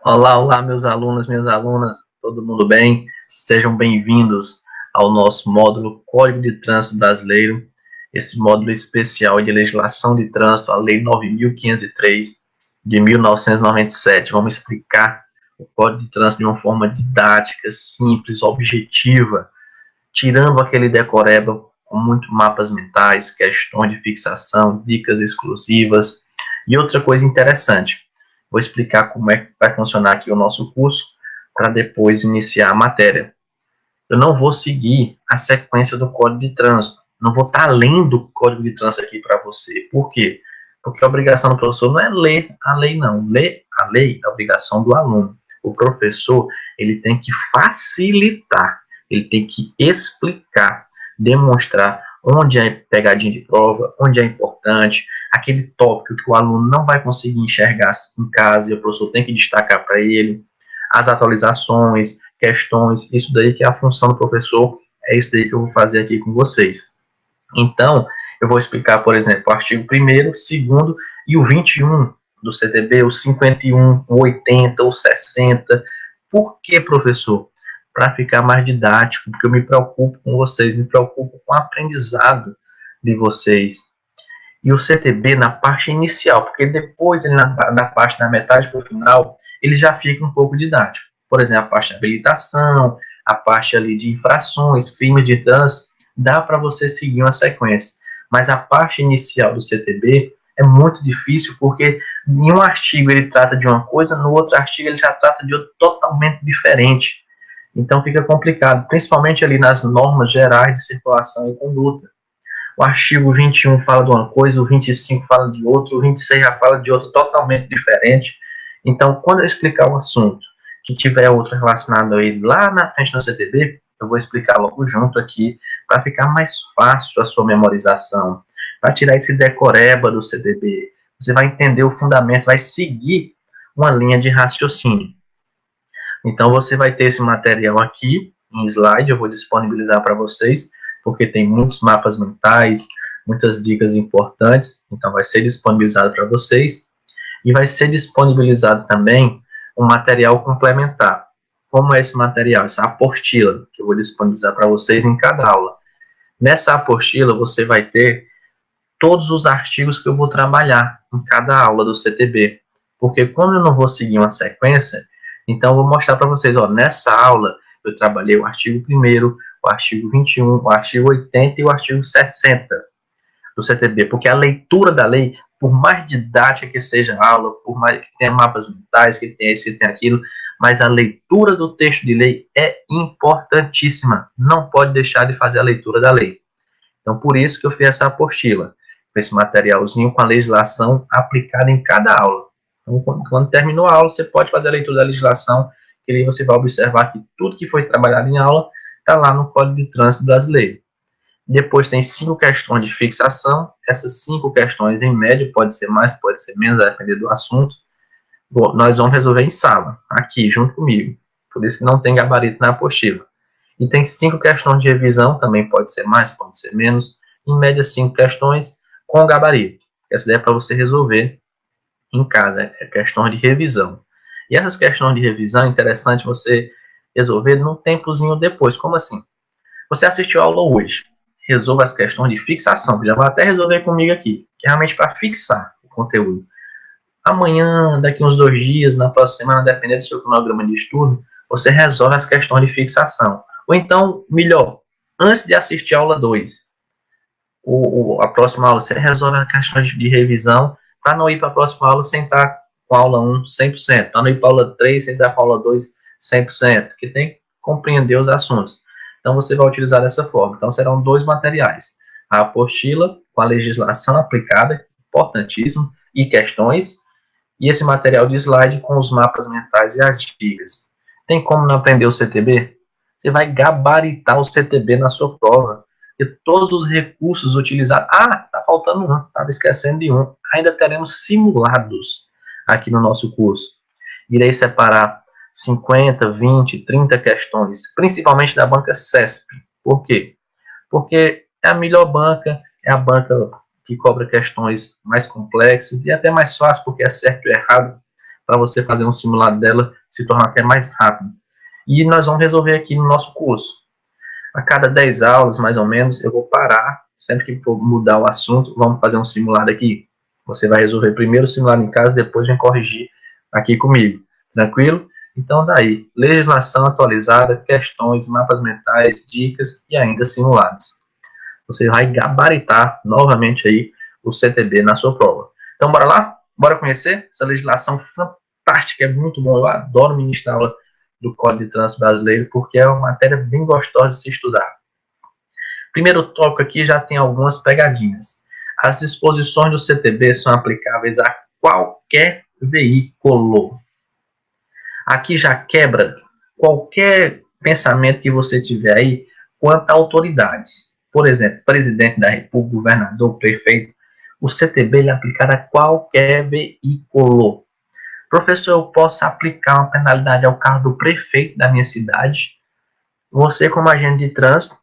Olá, olá, meus alunos, minhas alunas, todo mundo bem? Sejam bem-vindos ao nosso módulo Código de Trânsito Brasileiro, esse módulo especial de legislação de trânsito, a Lei 9.503 de 1997. Vamos explicar o Código de Trânsito de uma forma didática, simples, objetiva, tirando aquele decoreba com muitos mapas mentais, questões de fixação, dicas exclusivas e outra coisa interessante. Vou explicar como é que vai funcionar aqui o nosso curso para depois iniciar a matéria. Eu não vou seguir a sequência do Código de Trânsito. Não vou estar lendo o Código de Trânsito aqui para você. Por quê? Porque a obrigação do professor não é ler a lei, não. Ler a lei é a obrigação do aluno. O professor, ele tem que facilitar, ele tem que explicar, demonstrar onde é pegadinha de prova, onde é importante, aquele tópico que o aluno não vai conseguir enxergar em casa e o professor tem que destacar para ele, as atualizações, questões, isso daí que é a função do professor, é isso daí que eu vou fazer aqui com vocês. Então, eu vou explicar, por exemplo, o artigo 1º, 2º e o 21 do CTB, o 51, o 80, o 60. Por que, professor? Para ficar mais didático, porque eu me preocupo com vocês, me preocupo com o aprendizado de vocês. E o CTB na parte inicial, porque depois, ele na parte da metade para o final, ele já fica um pouco didático. Por exemplo, a parte de habilitação, a parte ali de infrações, crimes de trânsito, dá para você seguir uma sequência. Mas a parte inicial do CTB é muito difícil, porque em um artigo ele trata de uma coisa, no outro artigo ele já trata de outro totalmente diferente. Então fica complicado, principalmente ali nas normas gerais de circulação e conduta. O artigo 21 fala de uma coisa, o 25 fala de outro, o 26 já fala de outro totalmente diferente. Então, quando eu explicar um assunto que tiver outro relacionado a ele lá na frente do CTB, eu vou explicar logo junto aqui, para ficar mais fácil a sua memorização, para tirar esse decoreba do CTB. Você vai entender o fundamento, vai seguir uma linha de raciocínio. Então, você vai ter esse material aqui, em slide, eu vou disponibilizar para vocês, porque tem muitos mapas mentais, muitas dicas importantes, então vai ser disponibilizado para vocês, e vai ser disponibilizado também um material complementar. Como é esse material? Essa apostila, que eu vou disponibilizar para vocês em cada aula. Nessa apostila, você vai ter todos os artigos que eu vou trabalhar em cada aula do CTB. Porque como eu não vou seguir uma sequência, então eu vou mostrar para vocês, ó, nessa aula eu trabalhei o artigo 1º, o artigo 21, o artigo 80 e o artigo 60 do CTB, porque a leitura da lei, por mais didática que seja a aula, por mais que tenha mapas mentais, que tenha isso, que tenha aquilo, mas a leitura do texto de lei é importantíssima. Não pode deixar de fazer a leitura da lei. Então, por isso que eu fiz essa apostila, com esse materialzinho com a legislação aplicada em cada aula. Então, quando terminou a aula, você pode fazer a leitura da legislação, que aí você vai observar que tudo que foi trabalhado em aula está lá no Código de Trânsito Brasileiro. Depois tem 5 questões de fixação. Essas 5 questões, em média, pode ser mais, pode ser menos, a depender do assunto. Nós vamos resolver em sala, aqui, junto comigo. Por isso que não tem gabarito na apostila. E tem 5 questões de revisão, também pode ser mais, pode ser menos. Em média, 5 questões com gabarito. Essa ideia é para você resolver em casa, é questões de revisão. E essas questões de revisão é interessante você resolver num tempozinho depois. Como assim? Você assistiu a aula hoje, resolva as questões de fixação, que já vai até resolver comigo aqui, que é realmente para fixar o conteúdo. Amanhã, daqui uns 2 dias, na próxima semana, dependendo do seu cronograma de estudo, você resolve as questões de fixação. Ou então, melhor, antes de assistir a aula 2, a próxima aula, você resolve a questão de revisão para não ir para a próxima aula sem estar com a aula 1 100%, para não ir para a aula 3 sem estar com a aula 2 100%, porque tem que compreender os assuntos. Então, você vai utilizar dessa forma. Então, serão 2 materiais. A apostila com a legislação aplicada, importantíssimo, e questões, e esse material de slide com os mapas mentais e as dicas. Tem como não aprender o CTB? Você vai gabaritar o CTB na sua prova. E todos os recursos utilizados. Ah, está faltando um, estava esquecendo de um. Ainda teremos simulados aqui no nosso curso. Irei separar 50, 20, 30 questões, principalmente da banca CESP. Por quê? Porque é a melhor banca, é a banca que cobra questões mais complexas e até mais fácil, porque é certo e errado. para você fazer um simulado dela se tornar até mais rápido. E nós vamos resolver aqui no nosso curso. A cada 10 aulas, mais ou menos, eu vou parar. Sempre que for mudar o assunto, vamos fazer um simulado aqui. Você vai resolver primeiro o simulado em casa, depois vem corrigir aqui comigo. Tranquilo? Então, daí, legislação atualizada, questões, mapas mentais, dicas e ainda simulados. Você vai gabaritar novamente aí o CTB na sua prova. Então, bora lá? Bora conhecer essa legislação fantástica, é muito bom. Eu adoro ministrar aula do Código de Trânsito Brasileiro, porque é uma matéria bem gostosa de se estudar. Primeiro tópico aqui já tem algumas pegadinhas. As disposições do CTB são aplicáveis a qualquer veículo. Aqui já quebra qualquer pensamento que você tiver aí quanto a autoridades. Por exemplo, presidente da República, governador, prefeito. O CTB ele é aplicado a qualquer veículo. Professor, eu posso aplicar uma penalidade ao carro do prefeito da minha cidade? Você, como agente de trânsito,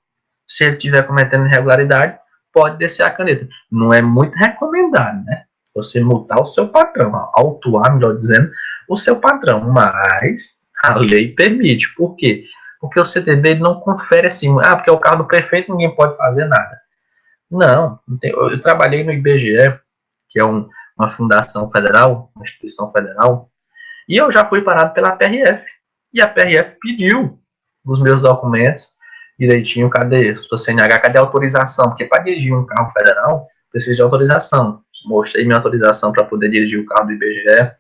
se ele estiver cometendo irregularidade, pode descer a caneta. Não é muito recomendado, né? Você multar o seu patrão, autuar, melhor dizendo, o seu patrão, mas a lei permite. Por quê? Porque o CTB ele não confere assim, porque é o carro do prefeito, ninguém pode fazer nada. Não, eu trabalhei no IBGE, que é uma fundação federal, uma instituição federal, e eu já fui parado pela PRF. E a PRF pediu os meus documentos direitinho, cadê? Sua CNH, cadê a autorização? Porque para dirigir um carro federal, precisa de autorização. Mostrei minha autorização para poder dirigir o carro do IBGE,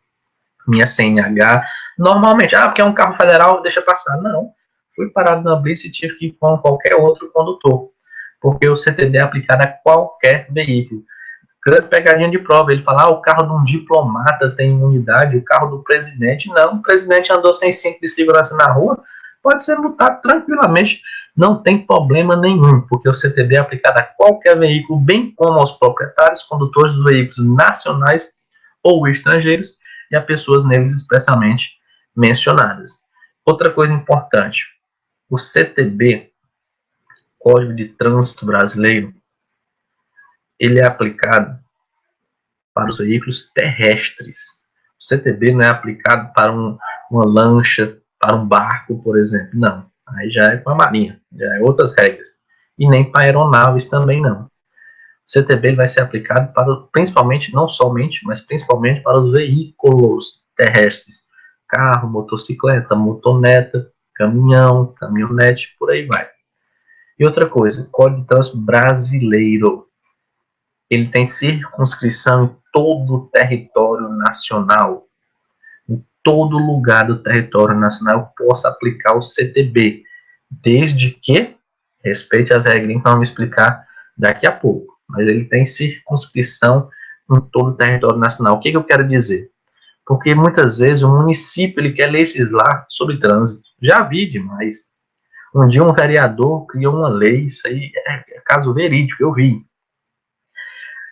minha CNH. Normalmente, porque é um carro federal, deixa passar. Não, fui parado na blitz e tive que ir com qualquer outro condutor, porque o CTB é aplicado a qualquer veículo. Grande pegadinha de prova, ele fala, o carro de um diplomata tem imunidade, o carro do presidente não, o presidente andou sem cinto de segurança na rua, pode ser multado tranquilamente, não tem problema nenhum, porque o CTB é aplicado a qualquer veículo, bem como aos proprietários, condutores dos veículos nacionais ou estrangeiros e a pessoas neles expressamente mencionadas. Outra coisa importante, o CTB, Código de Trânsito Brasileiro, ele é aplicado para os veículos terrestres. O CTB não é aplicado para uma lancha, para um barco, por exemplo, não. Aí já é com a marinha, já é outras regras. E nem para aeronaves também não. O CTB vai ser aplicado para, principalmente, não somente, mas principalmente para os veículos terrestres. Carro, motocicleta, motoneta, caminhão, caminhonete, por aí vai. E outra coisa, o Código de Trânsito Brasileiro, ele tem circunscrição em todo o território nacional. Em todo lugar do território nacional eu posso aplicar o CTB, desde que respeite as regrinhas que vamos explicar daqui a pouco. Mas ele tem circunscrição em todo o território nacional. O que eu quero dizer? Porque muitas vezes o município ele quer legislar sobre trânsito. Já vi demais. Um dia um vereador criou uma lei, isso aí é caso verídico, eu vi.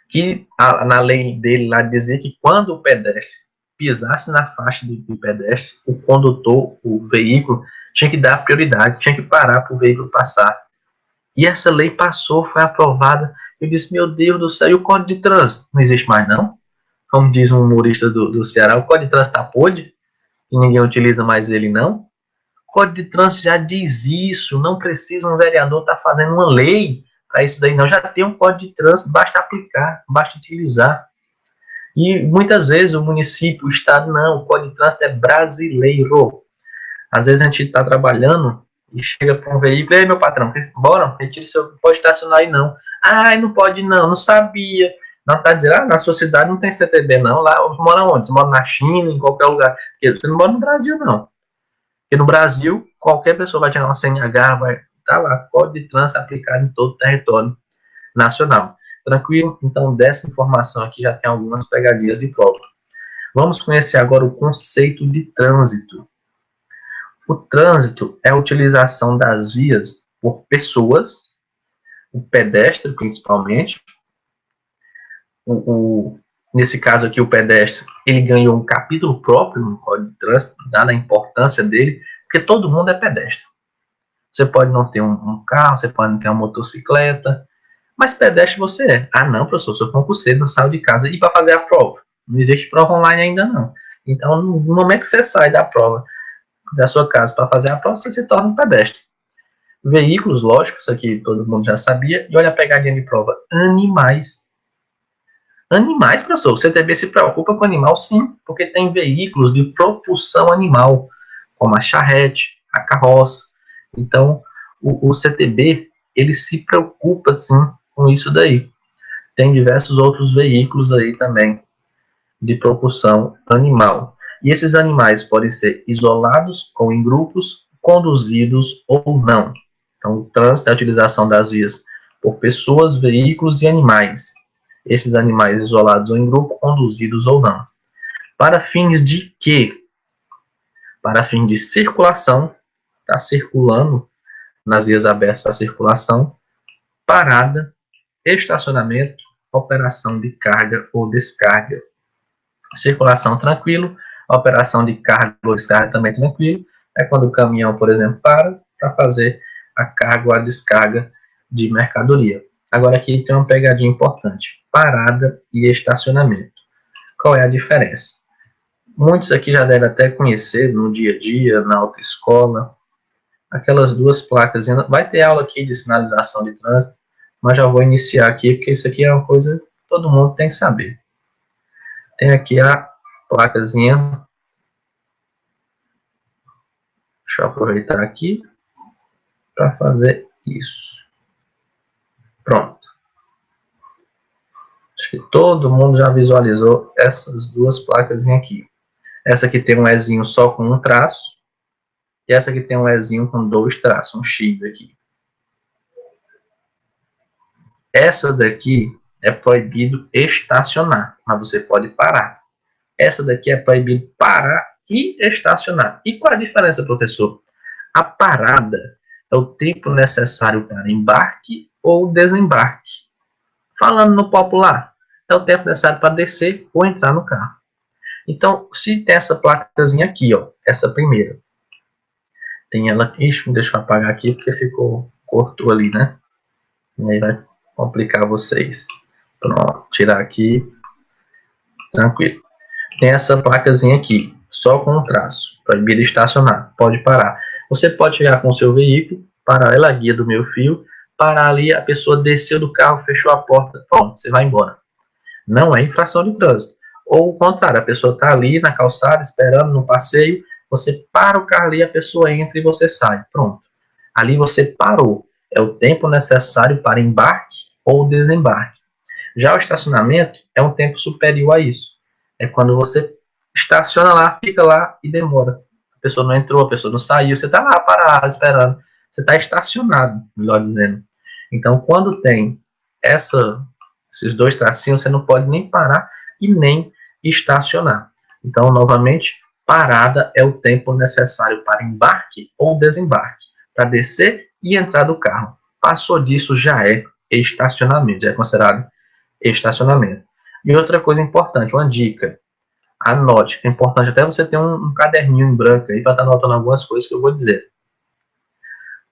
Que na lei dele lá dizia que quando o pedestre pisasse na faixa de pedestre, o condutor, o veículo, tinha que dar prioridade, tinha que parar para o veículo passar. E essa lei passou, foi aprovada. Eu disse, meu Deus do céu, e o Código de Trânsito? Não existe mais não? Como diz um humorista do Ceará, o Código de Trânsito está podre, e ninguém utiliza mais ele não. O Código de Trânsito já diz isso, não precisa um vereador estar fazendo uma lei para isso daí não. Já tem um Código de Trânsito, basta aplicar, basta utilizar. E muitas vezes o município, o estado, não, o Código de Trânsito é brasileiro. Às vezes a gente está trabalhando e chega para um veículo, ei meu patrão, bora, retire seu, não pode estacionar aí não. Não pode não sabia. Não está dizendo, na sua cidade não tem CTB não, lá você mora onde? Você mora na China, em qualquer lugar. Porque você não mora no Brasil não. Porque no Brasil, qualquer pessoa vai tirar uma CNH, vai estar lá, Código de Trânsito aplicado em todo o território nacional. Tranquilo? Então, dessa informação aqui já tem algumas pegadinhas de prova. Vamos conhecer agora o conceito de trânsito. O trânsito é a utilização das vias por pessoas, o pedestre principalmente. Nesse caso aqui, o pedestre, ele ganhou um capítulo próprio no Código de Trânsito, dada a importância dele, porque todo mundo é pedestre. Você pode não ter um carro, você pode não ter uma motocicleta, mas pedestre você é. Não, professor, sou concurseiro, não saio de casa. E para fazer a prova? Não existe prova online ainda não. Então, no momento que você sai da prova, da sua casa para fazer a prova, você se torna um pedestre. Veículos, lógico, isso aqui todo mundo já sabia. E olha a pegadinha de prova: animais. Animais, professor, o CTB se preocupa com animal, sim, porque tem veículos de propulsão animal, como a charrete, a carroça. Então, o CTB, ele se preocupa, sim, com isso daí. Tem diversos outros veículos aí também de propulsão animal. E esses animais podem ser isolados ou em grupos, conduzidos ou não. Então, o trânsito é a utilização das vias por pessoas, veículos e animais. Esses animais isolados ou em grupo, conduzidos ou não. Para fins de quê? Para fins de circulação, está circulando nas vias abertas da circulação, parada, estacionamento, operação de carga ou descarga. Circulação tranquilo, operação de carga ou descarga também tranquilo. É quando o caminhão, por exemplo, para fazer a carga ou a descarga de mercadoria. Agora aqui tem uma pegadinha importante: parada e estacionamento. Qual é a diferença? Muitos aqui já devem até conhecer no dia a dia, na autoescola, aquelas duas placas. Vai ter aula aqui de sinalização de trânsito, mas já vou iniciar aqui, porque isso aqui é uma coisa que todo mundo tem que saber. Tem aqui a placazinha. Deixa eu aproveitar aqui para fazer isso. Pronto. Acho que todo mundo já visualizou essas duas placas aqui. Essa aqui tem um Ezinho só com um traço. E essa aqui tem um Ezinho com dois traços, um X aqui. Essa daqui é proibido estacionar, mas você pode parar. Essa daqui é proibido parar e estacionar. E qual a diferença, professor? A parada é o tempo necessário para embarque ou desembarque. Falando no popular, é o tempo necessário para descer ou entrar no carro. Então, se tem essa placazinha aqui, ó, essa primeira, tem ela. Ixi, deixa eu apagar aqui porque cortou ali, né? E aí vai complicar vocês. Pronto, tirar aqui, tranquilo. Tem essa placazinha aqui, só com um traço, proibido estacionar, pode parar. Você pode chegar com o seu veículo, parar ela, guia do meu fio, parar ali, a pessoa desceu do carro, fechou a porta, pronto, você vai embora. Não é infração de trânsito. Ou o contrário, a pessoa está ali na calçada, esperando no passeio, você para o carro ali, a pessoa entra e você sai. Pronto. Ali você parou. É o tempo necessário para embarque ou desembarque. Já o estacionamento é um tempo superior a isso. É quando você estaciona lá, fica lá e demora. A pessoa não entrou, a pessoa não saiu, você está lá parado, esperando. Você está estacionado, melhor dizendo. Então, quando tem esses dois tracinhos, você não pode nem parar e nem estacionar. Então, novamente, parada é o tempo necessário para embarque ou desembarque, para descer e entrar do carro. Passou disso, já é estacionamento, já é considerado estacionamento. E outra coisa importante, uma dica, anote, é importante até você ter um caderninho em branco aí para estar anotando algumas coisas que eu vou dizer.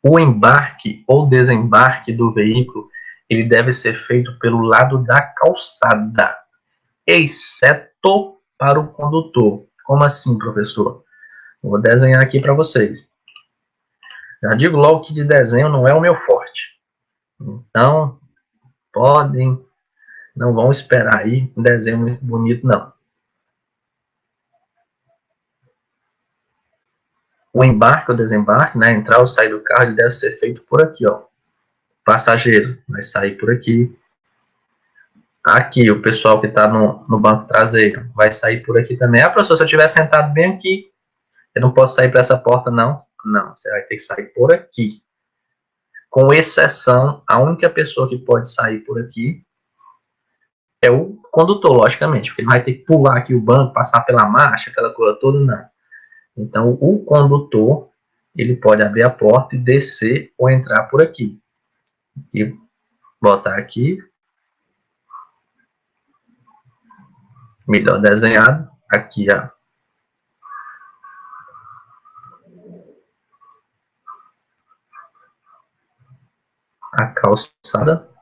O embarque ou desembarque do veículo, ele deve ser feito pelo lado da calçada, exceto para o condutor. Como assim, professor? Eu vou desenhar aqui para vocês. Já digo logo que de desenho não é o meu forte. Então, não vão esperar aí um desenho muito bonito, não. O embarque ou desembarque, né, entrar ou sair do carro, ele deve ser feito por aqui, ó. O passageiro vai sair por aqui. Aqui, o pessoal que está no banco traseiro vai sair por aqui também. Ah, professor, se eu estiver sentado bem aqui, eu não posso sair para essa porta, não? Não, você vai ter que sair por aqui. Com exceção, a única pessoa que pode sair por aqui é o condutor, logicamente, porque ele vai ter que pular aqui o banco, passar pela marcha, aquela coisa toda, não. Então, o condutor, ele pode abrir a porta e descer ou entrar por aqui. E botar aqui, melhor desenhado, aqui a calçada.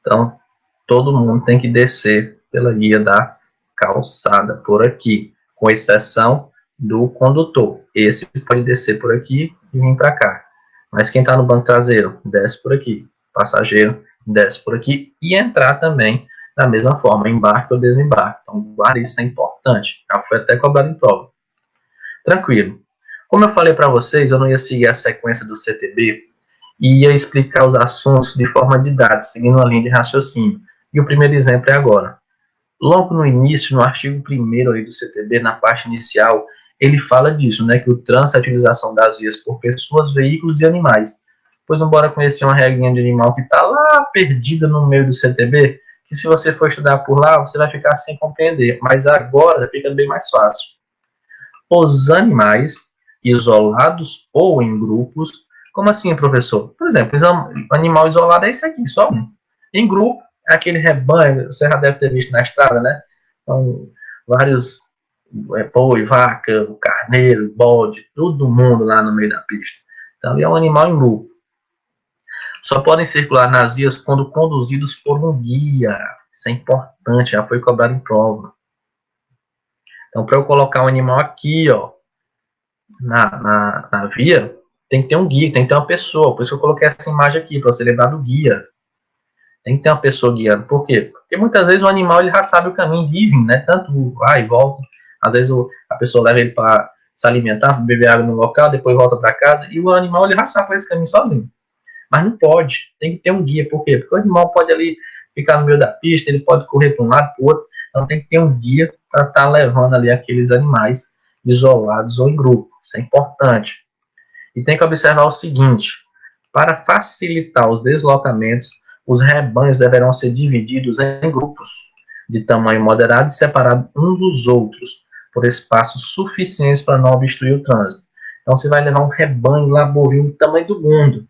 Então, todo mundo tem que descer pela guia da calçada por aqui, com exceção do condutor. Esse pode descer por aqui e vir para cá. Mas quem está no banco traseiro, desce por aqui. Passageiro, desce por aqui e entrar também da mesma forma, embarque ou desembarque. Então, guarda, isso é importante. Já foi até cobrado em prova. Tranquilo. Como eu falei para vocês, eu não ia seguir a sequência do CTB e ia explicar os assuntos de forma didática, seguindo uma linha de raciocínio. E o primeiro exemplo é agora. Logo no início, no artigo 1º ali do CTB, na parte inicial, ele fala disso, né, que o trânsito é a utilização das vias por pessoas, veículos e animais. Pois vamos embora conhecer uma regrinha de animal que está lá perdida no meio do CTB, que se você for estudar por lá, você vai ficar sem compreender, mas agora fica bem mais fácil. Os animais, isolados ou em grupos, como assim, professor? Por exemplo, animal isolado é isso aqui, só um. Em grupo, é aquele rebanho, você já deve ter visto na estrada, né? Então, vários boi, vaca, o carneiro, bode, todo mundo lá no meio da pista. Então, é um animal em grupo. Só podem circular nas vias quando conduzidos por um guia. Isso é importante, já foi cobrado em prova. Então, para eu colocar um animal aqui, ó, na via, tem que ter um guia, tem que ter uma pessoa. Por isso que eu coloquei essa imagem aqui, para você lembrar do guia. Tem que ter uma pessoa guiando. Por quê? Porque muitas vezes o animal ele já sabe o caminho de ir, né? Tanto vai e volta. Às vezes a pessoa leva ele para se alimentar, para beber água no local, depois volta para casa, e o animal ele já sabe esse caminho sozinho. Mas não pode, tem que ter um guia. Por quê? Porque o animal pode ali ficar no meio da pista, ele pode correr para um lado, para o outro. Então tem que ter um guia para estar levando ali aqueles animais isolados ou em grupo. Isso é importante. E tem que observar o seguinte: para facilitar os deslocamentos, os rebanhos deverão ser divididos em grupos de tamanho moderado e separados uns dos outros por espaços suficientes para não obstruir o trânsito. Então você vai levar um rebanho lá bovino do tamanho do mundo.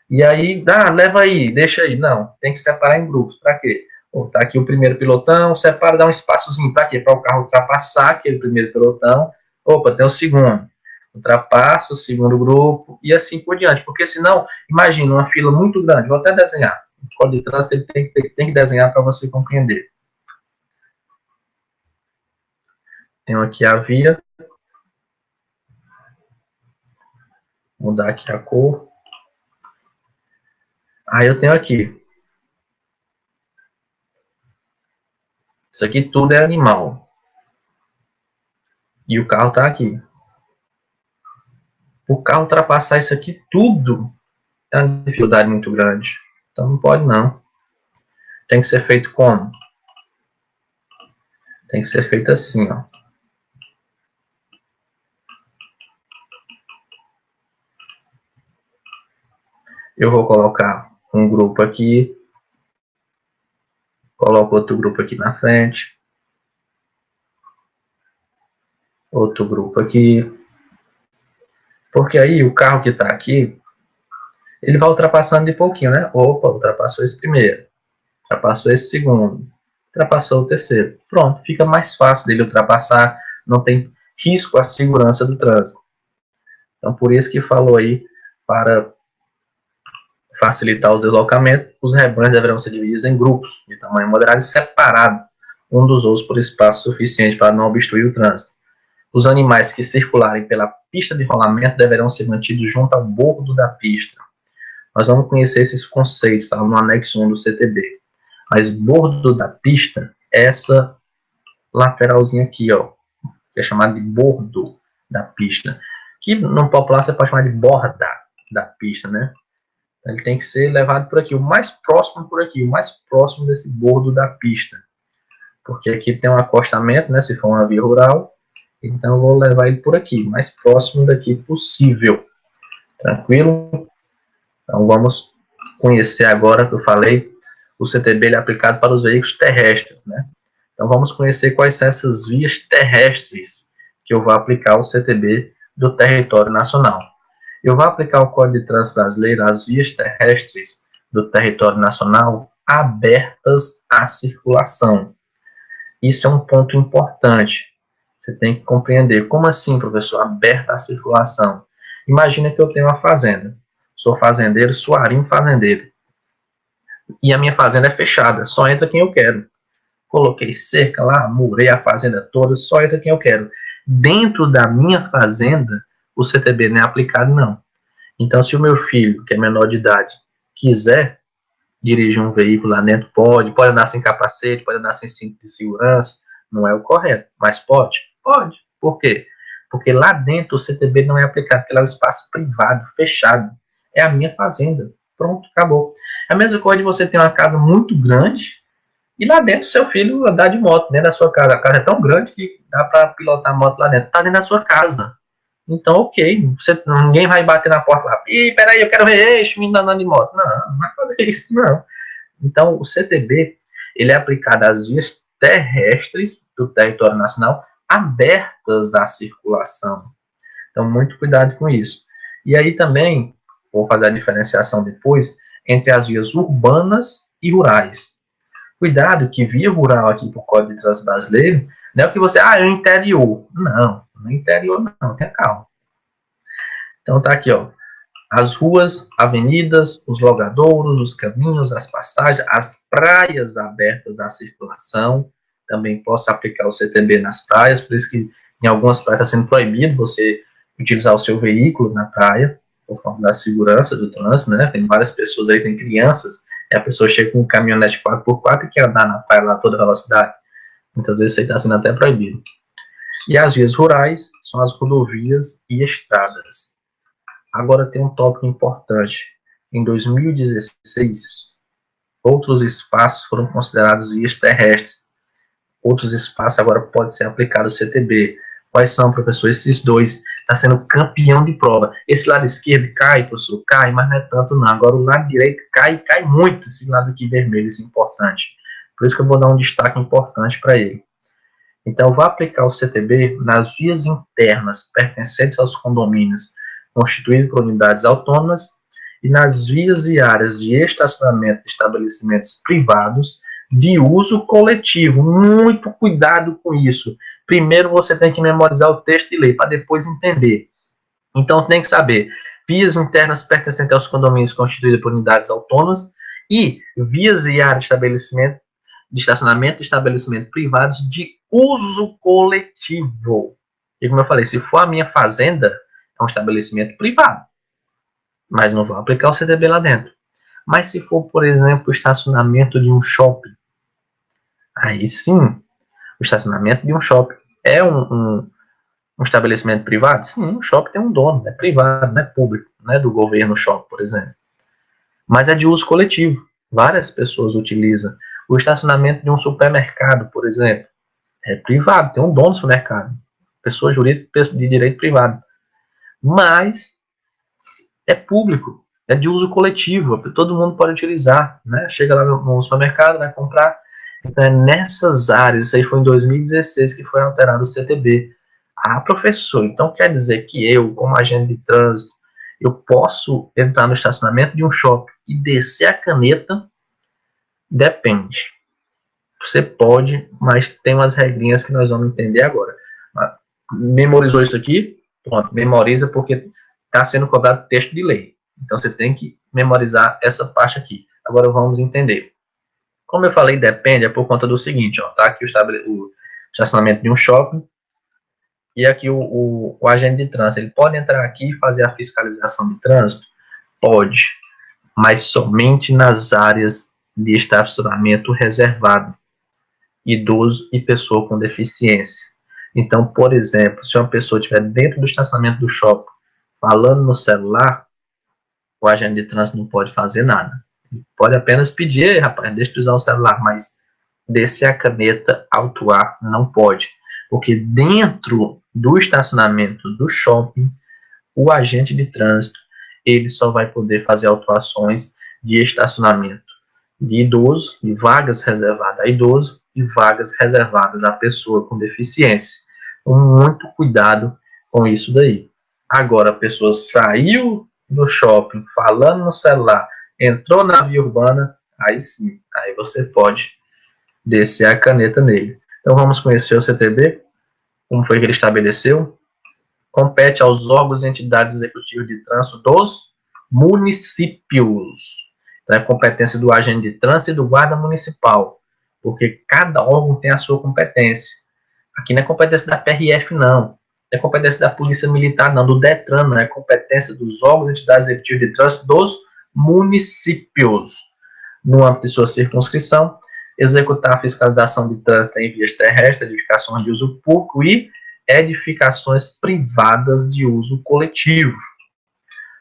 E aí, leva aí, deixa aí. Não, tem que separar em grupos. Para quê? Tá aqui o primeiro pilotão, separa, dá um espaçozinho. Para quê? Para o carro ultrapassar aquele primeiro pilotão. Opa, tem o segundo. Ultrapassa o segundo grupo e assim por diante. Porque senão, imagina uma fila muito grande. Vou até desenhar. O código de trânsito ele tem que desenhar para você compreender. Tenho aqui a via. Vou mudar aqui a cor. Aí eu tenho aqui. Isso aqui tudo é animal. E o carro está aqui. O carro ultrapassar isso aqui tudo é uma dificuldade muito grande. Então não pode não. Tem que ser feito como? Tem que ser feito assim, ó. Eu vou colocar um grupo aqui. Coloco outro grupo aqui na frente. Outro grupo aqui. Porque aí o carro que está aqui, ele vai ultrapassando de pouquinho, né? Opa, ultrapassou esse primeiro. Ultrapassou esse segundo. Ultrapassou o terceiro. Pronto, fica mais fácil dele ultrapassar. Não tem risco à segurança do trânsito. Então, por isso que falou aí, para facilitar os deslocamentos, os rebanhos deverão ser divididos em grupos de tamanho moderado e separados um dos outros por espaço suficiente para não obstruir o trânsito. Os animais que circularem pela pista de rolamento deverão ser mantidos junto ao bordo da pista. Nós vamos conhecer esses conceitos, tá? No anexo 1 do CTB. Mas bordo da pista, essa lateralzinha aqui, ó, que é chamada de bordo da pista, que no popular você pode chamar de borda da pista, né? Ele tem que ser levado por aqui, o mais próximo por aqui, o mais próximo desse bordo da pista. Porque aqui tem um acostamento, né, se for uma via rural, então eu vou levar ele por aqui, o mais próximo daqui possível. Tranquilo? Então vamos conhecer agora, que eu falei, o CTB ele é aplicado para os veículos terrestres, né? Então vamos conhecer quais são essas vias terrestres que eu vou aplicar o CTB do território nacional. Eu vou aplicar o Código de Trânsito Brasileiro às vias terrestres do território nacional abertas à circulação. Isso é um ponto importante. Você tem que compreender. Como assim, professor, aberta à circulação? Imagina que eu tenho uma fazenda. Sou fazendeiro, Suarinho fazendeiro. e a minha fazenda é fechada, só entra quem eu quero. Coloquei cerca lá, murei a fazenda toda, só entra quem eu quero. Dentro da minha fazenda, o CTB não é aplicado, não. Então, se o meu filho, que é menor de idade, quiser dirigir um veículo lá dentro, pode andar sem capacete, pode andar sem cinto de segurança, não é o correto, mas pode? Pode. Por quê? Porque lá dentro o CTB não é aplicado, porque lá é um espaço privado, fechado. É a minha fazenda. Pronto, acabou. A mesma coisa de você ter uma casa muito grande e lá dentro seu filho andar de moto dentro da sua casa. A casa é tão grande que dá para pilotar a moto lá dentro. Está dentro da sua casa. Então, ok, ninguém vai bater na porta lá. Ih, peraí, eu quero ver eixo, menino andando de moto. Não, não vai fazer isso, não. Então, o CTB, ele é aplicado às vias terrestres do território nacional abertas à circulação. Então, muito cuidado com isso. E aí também, vou fazer a diferenciação depois, entre as vias urbanas e rurais. Cuidado que via rural aqui para o Código de Trânsito Brasileiro, não é o que você, é o interior. Não, no interior não, tenha calma. Então tá aqui, ó, as ruas, avenidas, os logradouros, os caminhos, as passagens, as praias abertas à circulação. Também posso aplicar o CTB nas praias, por isso que em algumas praias está sendo proibido você utilizar o seu veículo na praia, por conta da segurança do trânsito, né? Tem várias pessoas aí, tem crianças, e a pessoa chega com um caminhonete 4x4 e quer andar na praia lá a toda velocidade. Muitas vezes isso aí está sendo até proibido. E as vias rurais são as rodovias e estradas. Agora tem um tópico importante. Em 2016, outros espaços foram considerados vias terrestres. Outros espaços agora pode ser aplicado o CTB. Quais são, professor? Esses dois. Está sendo campeão de prova. Esse lado esquerdo cai, professor? Cai, mas não é tanto não. Agora o lado direito cai muito. Esse lado aqui vermelho, isso é importante. Por isso que eu vou dar um destaque importante para ele. Então, eu vou aplicar o CTB nas vias internas pertencentes aos condomínios constituídos por unidades autônomas e nas vias e áreas de estacionamento de estabelecimentos privados de uso coletivo. Muito cuidado com isso. Primeiro você tem que memorizar o texto e ler, para depois entender. Então, tem que saber vias internas pertencentes aos condomínios constituídos por unidades autônomas e vias e áreas de estabelecimento de estacionamento e estabelecimento privados de uso coletivo. E como eu falei, se for a minha fazenda, é um estabelecimento privado, mas não vou aplicar o CDB lá dentro. Mas se for, por exemplo, o estacionamento de um shopping, aí sim, o estacionamento de um shopping é um estabelecimento privado? Sim, um shopping tem um dono, é privado, não é público, não é do governo shopping, por exemplo. Mas é de uso coletivo, várias pessoas utilizam. O estacionamento de um supermercado, por exemplo, é privado, tem um dono do supermercado, pessoa jurídica de direito privado. Mas é público, é de uso coletivo, todo mundo pode utilizar, né? Chega lá no supermercado, vai comprar. Então é nessas áreas, isso aí foi em 2016 que foi alterado o CTB. Ah, professor, então quer dizer que eu, como agente de trânsito, eu posso entrar no estacionamento de um shopping e descer a caneta? Depende. Você pode, mas tem umas regrinhas que nós vamos entender agora. Memorizou isso aqui? Pronto, memoriza porque está sendo cobrado texto de lei. Então você tem que memorizar essa parte aqui. Agora vamos entender. Como eu falei, depende, é por conta do seguinte, ó, tá aqui o estacionamento de um shopping e aqui o agente de trânsito. Ele pode entrar aqui e fazer a fiscalização de trânsito? Pode, mas somente nas áreas de estacionamento reservado, idoso e pessoa com deficiência. Então, por exemplo, se uma pessoa estiver dentro do estacionamento do shopping falando no celular, o agente de trânsito não pode fazer nada. Ele pode apenas pedir, rapaz, deixa de usar o celular, mas descer a caneta, autuar, não pode. Porque dentro do estacionamento do shopping, o agente de trânsito, ele só vai poder fazer autuações de estacionamento de idoso, de vagas reservadas a idoso e vagas reservadas à pessoa com deficiência. Então, muito cuidado com isso daí. Agora, a pessoa saiu do shopping falando no celular, entrou na via urbana, aí sim, aí você pode descer a caneta nele. Então, vamos conhecer o CTB, como foi que ele estabeleceu. Compete aos órgãos e entidades executivas de trânsito dos municípios. Então, é competência do agente de trânsito e do guarda municipal, porque cada órgão tem a sua competência. Aqui não é competência da PRF, não. Não é competência da Polícia Militar, não. Do DETRAN, não. É competência dos órgãos e entidades executivas de trânsito dos municípios. No âmbito de sua circunscrição, executar a fiscalização de trânsito em vias terrestres, edificações de uso público e edificações privadas de uso coletivo.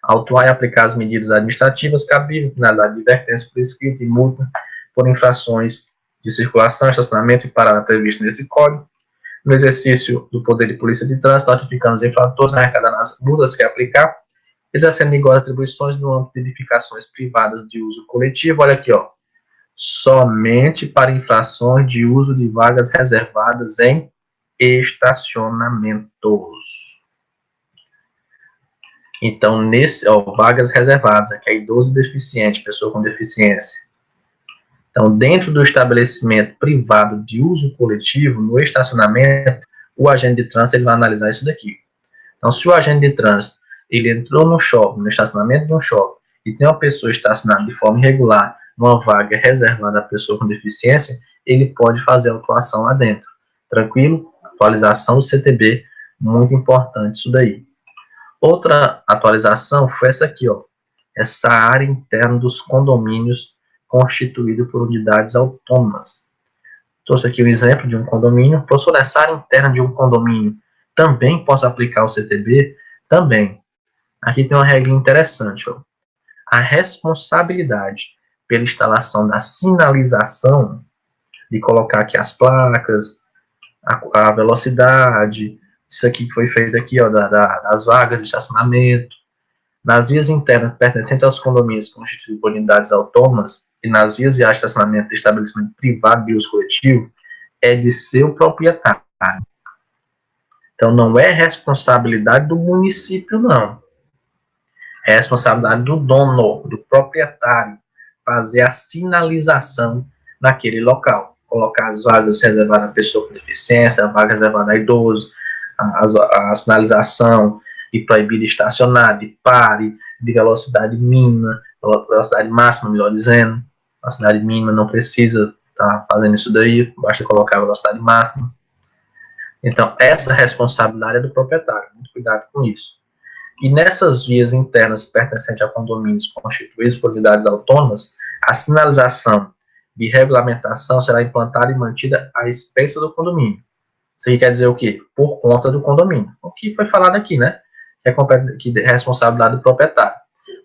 Autuar e aplicar as medidas administrativas cabíveis, finalidade de advertência por escrito e multa por infrações de circulação, estacionamento e parada prevista nesse código. No exercício do poder de polícia de trânsito, notificando os infratores, arrecadando as multas que aplicar, exercendo iguais atribuições no âmbito de edificações privadas de uso coletivo. Olha aqui, ó. Somente para infrações de uso de vagas reservadas em estacionamentos. Então, vagas reservadas, aqui é idoso deficiente, pessoa com deficiência. Então, dentro do estabelecimento privado de uso coletivo, no estacionamento, o agente de trânsito ele vai analisar isso daqui. Então, se o agente de trânsito ele entrou no shopping, no estacionamento de um shopping, e tem uma pessoa estacionada de forma irregular, numa vaga reservada à pessoa com deficiência, ele pode fazer a autuação lá dentro. Tranquilo? Atualização do CTB, muito importante isso daí. Outra atualização foi essa aqui, ó. Essa área interna dos condomínios constituído por unidades autônomas. Trouxe aqui um exemplo de um condomínio. Professor, essa área interna de um condomínio também posso aplicar o CTB? Também. Aqui tem uma regra interessante, ó. A responsabilidade pela instalação da sinalização, de colocar aqui as placas, a velocidade, isso aqui que foi feito aqui, ó, das vagas de estacionamento, nas vias internas pertencentes aos condomínios constituídos por unidades autônomas e nas vias de estacionamento de estabelecimento privado de uso coletivo, é de seu proprietário. Então, não é responsabilidade do município, não. É responsabilidade do dono, do proprietário, fazer a sinalização naquele local. Colocar as vagas reservadas à pessoa com deficiência, a vaga reservada a idoso, a sinalização de proibir de estacionar, de pare, de velocidade mínima, velocidade máxima, melhor dizendo. Velocidade mínima não precisa estar fazendo isso daí, basta colocar a velocidade máxima. Então, essa responsabilidade é do proprietário, muito cuidado com isso. E nessas vias internas pertencentes a condomínios constituídos por unidades autônomas, a sinalização de regulamentação será implantada e mantida à expensas do condomínio. Isso aí quer dizer o quê? Por conta do condomínio. O que foi falado aqui, né? Que é responsabilidade do proprietário.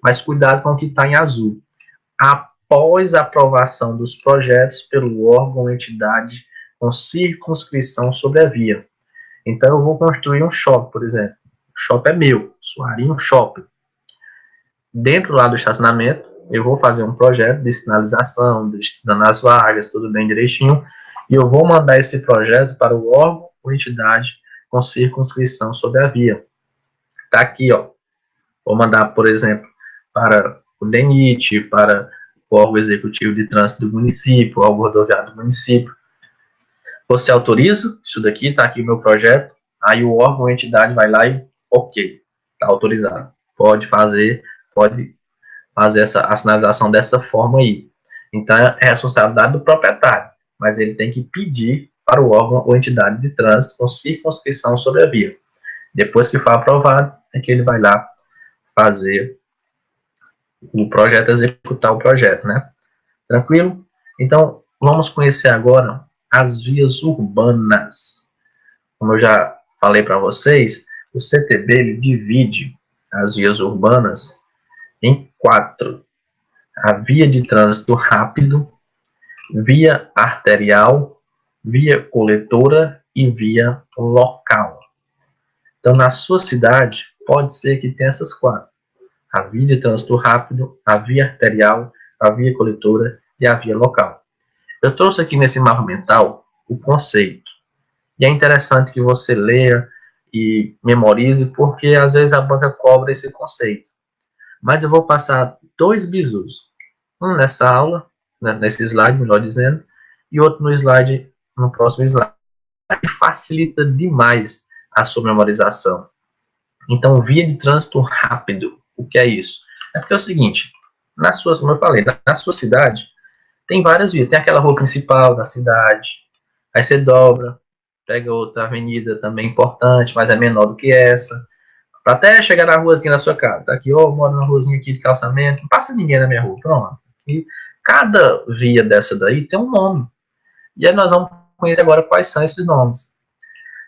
Mas cuidado com o que está em azul. Após a aprovação dos projetos pelo órgão ou entidade com circunscrição sobre a via. Então, eu vou construir um shopping, por exemplo. O shopping é meu, Suarinho Shopping. Dentro lá do estacionamento, eu vou fazer um projeto de sinalização, dando as vagas, tudo bem direitinho, e eu vou mandar esse projeto para o órgão ou entidade com circunscrição sobre a via. Está aqui, ó. Vou mandar, por exemplo, para o DENIT, para o órgão executivo de trânsito do município, o órgão rodoviário do município. Você autoriza isso daqui, está aqui o meu projeto, aí o órgão ou entidade vai lá e, ok, está autorizado. Pode fazer a sinalização dessa forma aí. Então, é responsabilidade do proprietário, mas ele tem que pedir para o órgão ou entidade de trânsito com circunscrição sobre a via. Depois que for aprovado, é que ele vai lá fazer o projeto, executar o projeto, né? Tranquilo? Então, vamos conhecer agora as vias urbanas. Como eu já falei para vocês, o CTB ele divide as vias urbanas em 4. A via de trânsito rápido, via arterial, via coletora e via local. Então, na sua cidade, pode ser que tenha essas 4. A via de trânsito rápido, a via arterial, a via coletora e a via local. Eu trouxe aqui nesse mapa mental o conceito. E é interessante que você leia e memorize, porque às vezes a banca cobra esse conceito. Mas eu vou passar 2 bizus. Um nessa aula, nesse slide, melhor dizendo, e outro no próximo slide. E facilita demais a sua memorização. Então, via de trânsito rápido. O que é isso? É porque é o seguinte, como eu falei, na sua cidade, tem várias vias. Tem aquela rua principal da cidade, aí você dobra, pega outra avenida também importante, mas é menor do que essa, para até chegar na rua aqui na sua casa. Tá aqui, eu moro numa ruazinha aqui de calçamento, não passa ninguém na minha rua, pronto. E cada via dessa daí tem um nome. E aí nós vamos conhecer agora quais são esses nomes.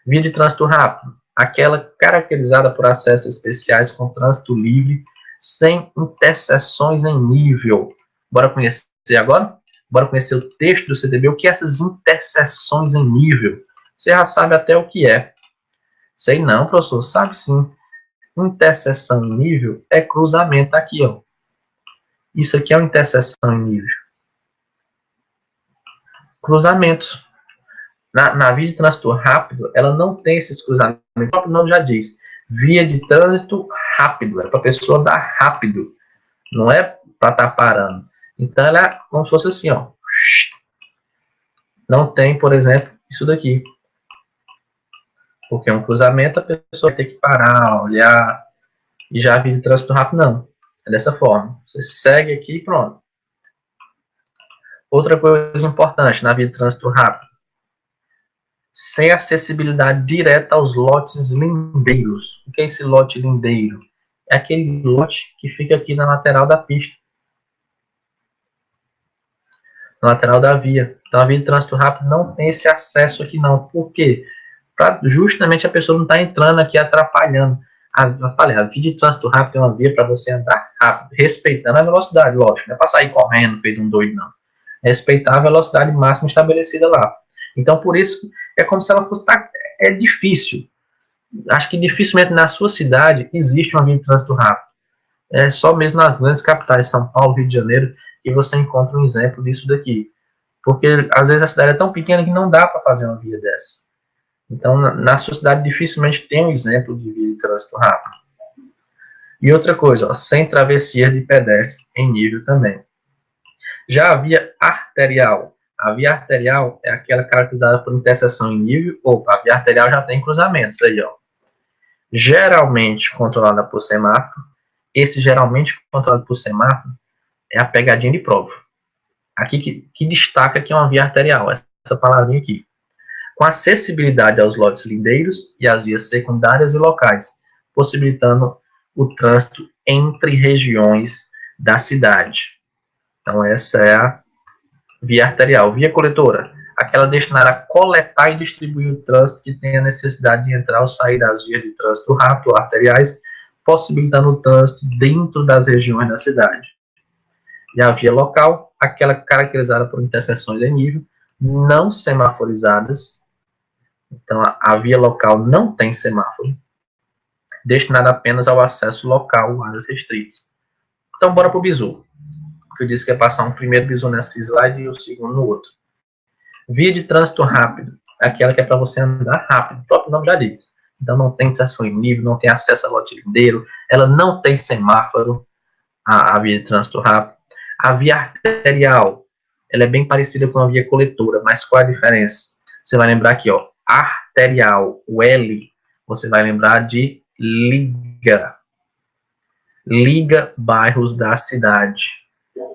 Via de trânsito rápido, aquela caracterizada por acessos especiais com trânsito livre, sem interseções em nível. Bora conhecer agora? Bora conhecer o texto do CTB, o que é essas interseções em nível. Você já sabe até o que é. Sei não, professor, sabe sim. Interseção em nível é cruzamento aqui, ó. Isso aqui é uma interseção em nível. Cruzamentos. Na via de trânsito rápido, ela não tem esses cruzamentos. O próprio nome já diz. Via de trânsito rápido. É para a pessoa dar rápido. Não é para estar parando. Então, ela é como se fosse assim, ó. Não tem, por exemplo, isso daqui. Porque é um cruzamento, a pessoa vai ter que parar, olhar. E já a via de trânsito rápido, não. É dessa forma. Você segue aqui e pronto. Outra coisa importante na via de trânsito rápido. Sem acessibilidade direta aos lotes lindeiros. O que é esse lote lindeiro? É aquele lote que fica aqui na lateral da pista. Na lateral da via. Então a via de trânsito rápido não tem esse acesso aqui não. Por quê? Pra justamente a pessoa não estar entrando aqui atrapalhando. Eu falei, a via de trânsito rápido é uma via para você andar rápido, respeitando a velocidade, lógico. Não é para sair correndo, feito um doido, não. É respeitar a velocidade máxima estabelecida lá. Então, por isso, é como se ela fosse... É difícil. Acho que dificilmente na sua cidade existe uma via de trânsito rápido. É só mesmo nas grandes capitais, São Paulo, Rio de Janeiro, que você encontra um exemplo disso daqui. Porque, às vezes, a cidade é tão pequena que não dá para fazer uma via dessa. Então, na sua cidade, dificilmente tem um exemplo de via de trânsito rápido. E outra coisa, ó, sem travessias de pedestres em nível também. Já a via arterial. A via arterial é aquela caracterizada por interseção em nível. Opa, a via arterial já tem cruzamentos aí, ó. Geralmente controlada por semáforo. Esse geralmente controlado por semáforo é a pegadinha de prova. Aqui que destaca que é uma via arterial, essa palavrinha aqui. Com acessibilidade aos lotes lindeiros e às vias secundárias e locais, possibilitando o trânsito entre regiões da cidade. Então, essa é a via arterial. Via coletora, aquela destinada a coletar e distribuir o trânsito que tem a necessidade de entrar ou sair das vias de trânsito rápido ou arteriais, possibilitando o trânsito dentro das regiões da cidade. E a via local, aquela caracterizada por interseções em nível, não semaforizadas. Então, a via local não tem semáforo, destinada apenas ao acesso local, áreas restritas. Então, bora para o bizu. Eu disse que ia passar um primeiro bizu nesse slide e o segundo no outro. Via de trânsito rápido, aquela que é para você andar rápido, o próprio nome já diz. Então, não tem interseção em nível, não tem acesso a lote lindeiro, ela não tem semáforo, a via de trânsito rápido. A via arterial, ela é bem parecida com a via coletora, mas qual a diferença? Você vai lembrar aqui, ó, arterial, o L, você vai lembrar de liga. Liga bairros da cidade.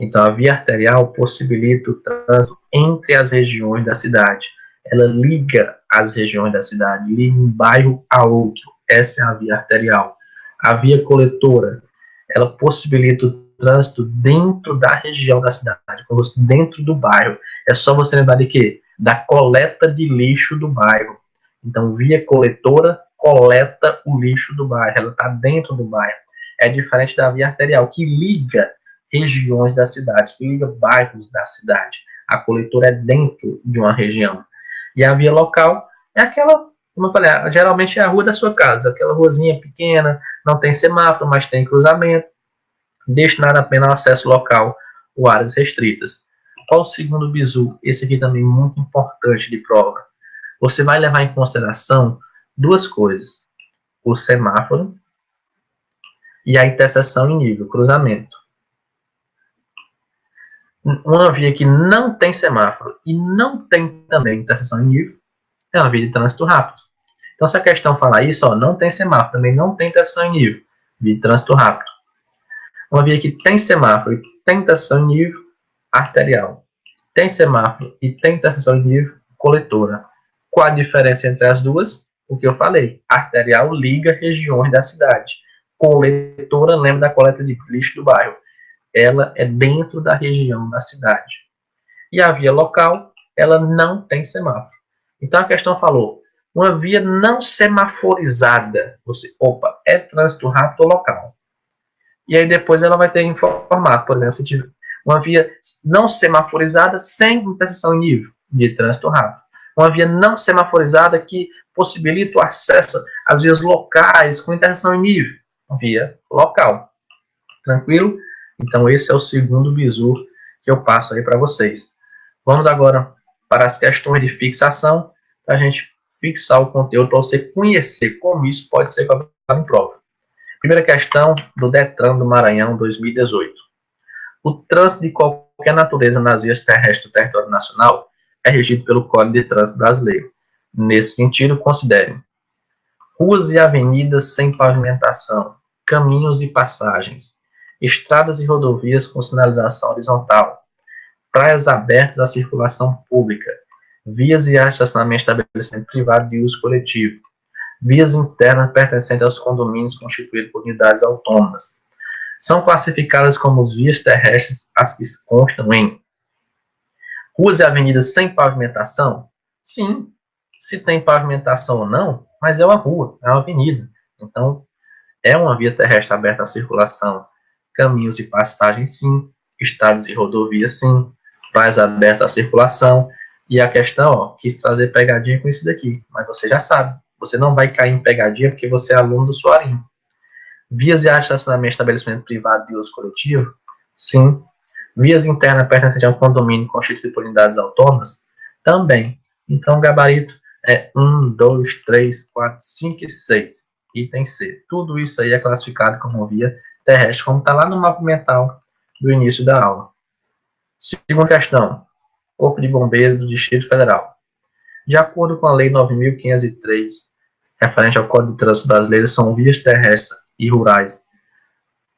Então, a via arterial possibilita o trânsito entre as regiões da cidade. Ela liga as regiões da cidade, liga um bairro a outro. Essa é a via arterial. A via coletora, ela possibilita o trânsito dentro da região da cidade, dentro do bairro. É só você lembrar de quê? Da coleta de lixo do bairro. Então, via coletora coleta o lixo do bairro, ela está dentro do bairro. É diferente da via arterial, que liga regiões da cidade, que liga bairros da cidade. A coletora é dentro de uma região. E a via local é aquela, como eu falei, geralmente é a rua da sua casa, aquela ruazinha pequena, não tem semáforo, mas tem cruzamento, destinado apenas ao acesso local ou áreas restritas. Qual o segundo bizu? Esse aqui também é muito importante de prova. Você vai levar em consideração duas coisas: o semáforo e a interseção em nível, cruzamento. Uma via que não tem semáforo e não tem também interseção em nível é uma via de trânsito rápido. Então, se a questão falar isso, ó, não tem semáforo, também não tem interseção em nível, via de trânsito rápido. Uma via que tem semáforo e tem interseção em nível arterial. Tem semáforo e tem interseção em nível coletora. Qual a diferença entre as duas? O que eu falei. Arterial liga regiões da cidade. Coletora lembra da coleta de lixo do bairro. Ela é dentro da região da cidade. E a via local, ela não tem semáforo. Então a questão falou, uma via não semaforizada, você, opa, é trânsito rápido ou local. E aí depois ela vai ter que informar, por exemplo, se tiver uma via não semaforizada sem interseção em nível de trânsito rápido. Uma via não semaforizada que possibilita o acesso às vias locais com interseção em nível, via local. Tranquilo? Então esse é o segundo bizu que eu passo aí para vocês. Vamos agora para as questões de fixação, para a gente fixar o conteúdo, para você conhecer como isso pode ser cobrado em prova. Primeira questão do Detran do Maranhão 2018. O trânsito de qualquer natureza nas vias terrestres do território nacional é regido pelo Código de Trânsito Brasileiro. Nesse sentido, considere ruas e avenidas sem pavimentação, caminhos e passagens, estradas e rodovias com sinalização horizontal, praias abertas à circulação pública, vias e áreas de estacionamento de estabelecimento privado de uso coletivo, vias internas pertencentes aos condomínios constituídos por unidades autônomas. São classificadas como vias terrestres as que constam em ruas e avenidas sem pavimentação? Sim, se tem pavimentação ou não, mas é uma rua, é uma avenida. Então, é uma via terrestre aberta à circulação, caminhos e passagens, sim, estradas e rodovias, sim, praias abertas à circulação. E a questão, ó, quis trazer pegadinha com isso daqui, mas você já sabe, você não vai cair em pegadinha porque você é aluno do Soarinho. Vias de estacionamento de estabelecimento privado de uso coletivo? Sim. Vias internas pertencentes a um condomínio constituído por unidades autônomas? Também. Então, o gabarito é 1, 2, 3, 4, 5 e 6. Item C. Tudo isso aí é classificado como via terrestre, como está lá no mapa mental do início da aula. Segunda questão. Corpo de Bombeiros do Distrito Federal. De acordo com a Lei 9.503, referente ao Código de Trânsito Brasileiro, são vias terrestres e rurais.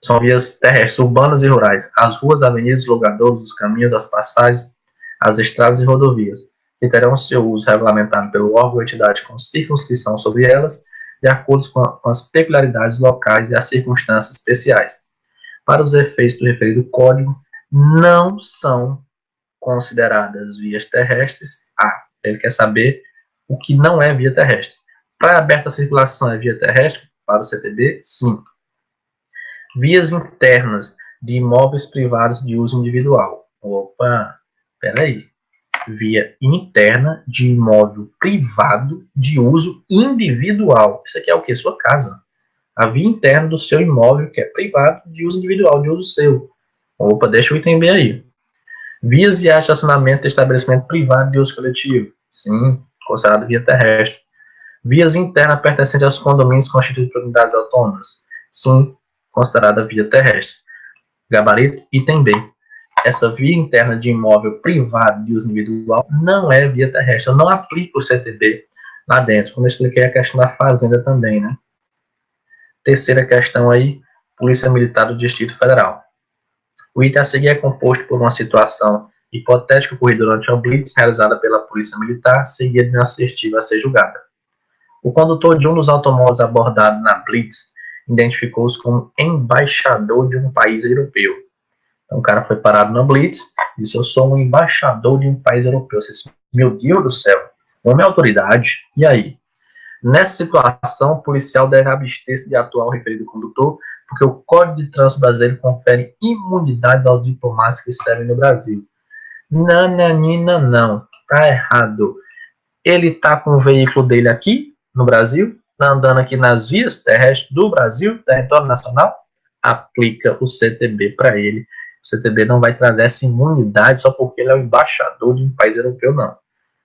São vias terrestres urbanas e rurais. As ruas, avenidas, logadouros, os caminhos, as passagens, as estradas e rodovias, que terão seu uso regulamentado pelo órgão ou entidade com circunscrição sobre elas, de acordo com as peculiaridades locais e as circunstâncias especiais. Para os efeitos do referido código, não são consideradas vias terrestres. Ele quer saber o que não é via terrestre. Praia aberta à circulação é via terrestre? Para o CTB, sim. Vias internas de imóveis privados de uso individual. Opa, peraí. Via interna de imóvel privado de uso individual. Isso aqui é o quê? Sua casa. A via interna do seu imóvel, que é privado, de uso individual, de uso seu. Opa, deixa eu entender aí. Vias de estacionamento de estabelecimento privado de uso coletivo. Sim, considerado via terrestre. Vias internas pertencentes aos condomínios constituídos por unidades autônomas. Sim, considerada via terrestre. Gabarito, item B. Essa via interna de imóvel privado de uso individual não é via terrestre. Eu não aplico o CTB lá dentro, como eu expliquei a questão da fazenda também, né? Terceira questão aí, Polícia Militar do Distrito Federal. O item a seguir é composto por uma situação hipotética ocorrida durante uma blitz realizada pela Polícia Militar, seguida de uma assertiva a ser julgada. O condutor de um dos automóveis abordados na blitz identificou-se como embaixador de um país europeu. Então, o cara foi parado na blitz e disse: eu sou um embaixador de um país europeu. Você disse: meu Deus do céu, homem é autoridade. E aí? Nessa situação, o policial deve abster-se de atuar o referido condutor, porque o Código de Trânsito Brasileiro confere imunidades aos diplomatas que servem no Brasil. Nananina, não. Tá errado. Ele tá com o veículo dele aqui, no Brasil, tá andando aqui nas vias terrestres do Brasil, território nacional, aplica o CTB para ele. O CTB não vai trazer essa imunidade só porque ele é o embaixador de um país europeu, não.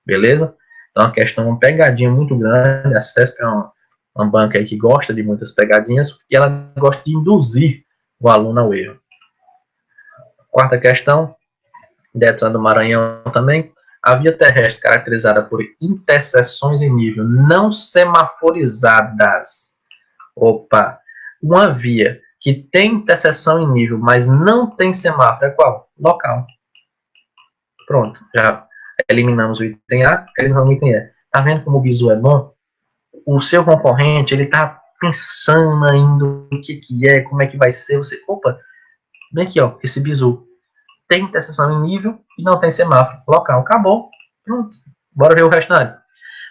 Beleza? Então, a questão é uma pegadinha muito grande. A CESP é uma banca aí que gosta de muitas pegadinhas, porque ela gosta de induzir o aluno ao erro. Quarta questão, Detran do Maranhão também. A via terrestre caracterizada por interseções em nível não semaforizadas. Opa! Uma via que tem interseção em nível, mas não tem semáforo, é qual? Local. Pronto, já eliminamos o item A, eliminamos o item E. Tá vendo como o bizu é bom? O seu concorrente, ele tá pensando ainda o que é, como é que vai ser. Você, opa, vem aqui, ó, esse bizu tem interseção em nível e não tem semáforo. Local, acabou. Pronto. Bora ver o restante.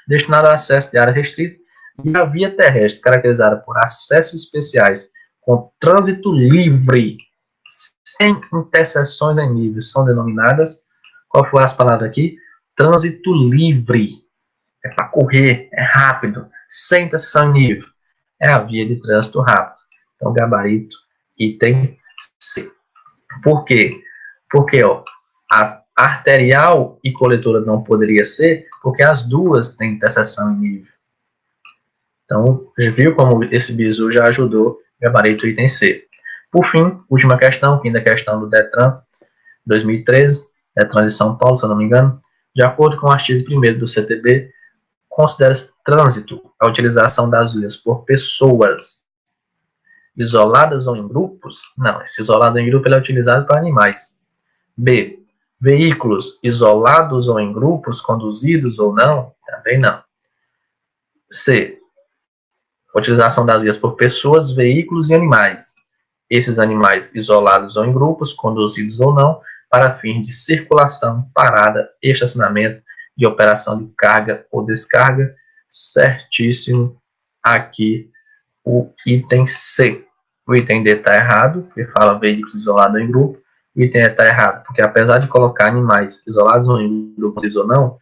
Destinado ao acesso de área restrita e a via terrestre, caracterizada por acessos especiais com trânsito livre, sem interseções em nível, são denominadas, qual foi as palavras aqui? Trânsito livre. É para correr, é rápido, sem interseção em nível. É a via de trânsito rápido. Então, gabarito, item C. Por quê? Porque ó, a arterial e coletora não poderia ser, porque as duas têm interseção em nível. Então, já viu como esse bizu já ajudou gabarito item C. Por fim, última questão, quinta questão do DETRAN 2013, DETRAN de São Paulo, se eu não me engano. De acordo com o artigo 1º do CTB, considera-se trânsito a utilização das vias por pessoas isoladas ou em grupos? Não, esse isolado em grupo ele é utilizado para animais. B. Veículos isolados ou em grupos, conduzidos ou não? Também não. C. Utilização das vias por pessoas, veículos e animais. Esses animais isolados ou em grupos, conduzidos ou não, para fins de circulação, parada, estacionamento e operação de carga ou descarga. Certíssimo aqui o item C. O item D está errado, porque fala veículos isolados ou em grupo. O item E está errado, porque apesar de colocar animais isolados ou em grupos ou não,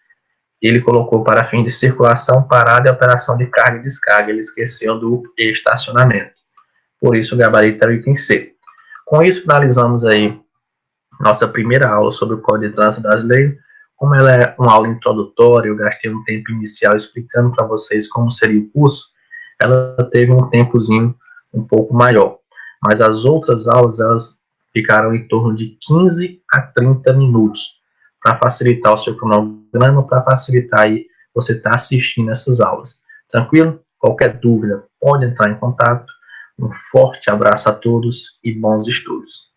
ele colocou para fim de circulação, parada e operação de carga e descarga. Ele esqueceu do estacionamento. Por isso, o gabarito é o item C. Com isso, finalizamos aí nossa primeira aula sobre o Código de Trânsito Brasileiro. Como ela é uma aula introdutória, eu gastei um tempo inicial explicando para vocês como seria o curso, ela teve um tempozinho um pouco maior. Mas as outras aulas, elas ficaram em torno de 15 a 30 minutos, para facilitar o seu cronograma, para facilitar aí você estar assistindo essas aulas. Tranquilo? Qualquer dúvida, pode entrar em contato. Um forte abraço a todos e bons estudos.